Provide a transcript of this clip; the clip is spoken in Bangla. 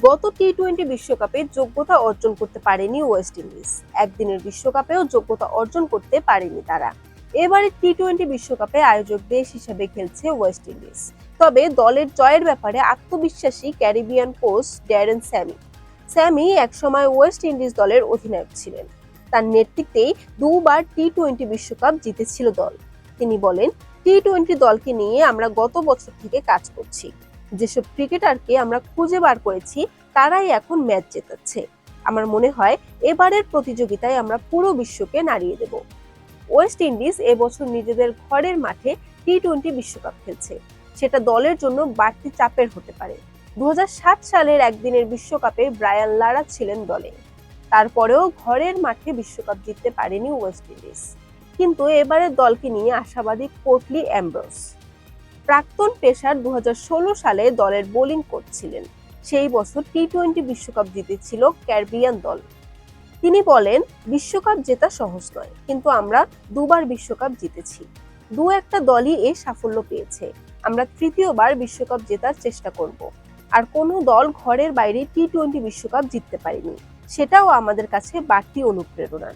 গত টি-20 বিশ্বকাপে যোগ্যতা অর্জন করতে পারেনি ওয়েস্ট ইন্ডিজ। একদিনের বিশ্বকাপেও যোগ্যতা অর্জন করতে পারেনি তারা। এবারে টি-20 বিশ্বকাপে আয়োজক দেশ হিসেবে খেলছে ওয়েস্ট ইন্ডিজ। তবে দলের জয়ের ব্যাপারে আত্মবিশ্বাসী ক্যারিবিয়ান কোচ ড্যারেন স্যামি একসময় ওয়েস্ট ইন্ডিজ দলের অধিনায়ক ছিলেন। তার নেতৃত্বেই দুবার টি-20 বিশ্বকাপ জিতেছিল দল। তিনি বলেন, টি-20 দলকে নিয়ে আমরা গত বছর থেকে কাজ করছি। যেসব ক্রিকেটারকে আমরা খুঁজে বার করেছি তারাই এখন ম্যাচ জেতাচ্ছে। আমার মনে হয় এবারের প্রতিযোগিতায় আমরা পুরো বিশ্বকে নাড়িয়ে দেব। ওয়েস্ট ইন্ডিজ এবছর নিজেদের ঘরের মাঠে টি-20 বিশ্বকাপ খেলছে। সেটা দলের জন্য বাড়তি চাপের হতে পারে। 2007 সালের একদিনের বিশ্বকাপে ব্রায়ান লারা ছিলেন দলে। তারপরেও ঘরের মাঠে বিশ্বকাপ জিততে পারেনি ওয়েস্ট ইন্ডিজ। কিন্তু এবারের দলকে নিয়ে আশাবাদী কোটলি অ্যামব্রোস। প্রাক্তন পেসার 2016 সালে দলের বোলিং কোচ ছিলেন। সেই বছর টি-20 বিশ্বকাপ জিতেছিল ক্যারিবিয়ান দল। তিনি বলেন, বিশ্বকাপ জেতা সহজ নয়, কিন্তু আমরা দুবার বিশ্বকাপ জিতেছি। একটা দলই এ সাফল্য পেয়েছে। আমরা তৃতীয়বার বিশ্বকাপ জেতার চেষ্টা করব। আর কোনো দল ঘরের বাইরে টি-20 বিশ্বকাপ জিততে পারেনি। সেটাও আমাদের কাছে বাড়তি অনুপ্রেরণা।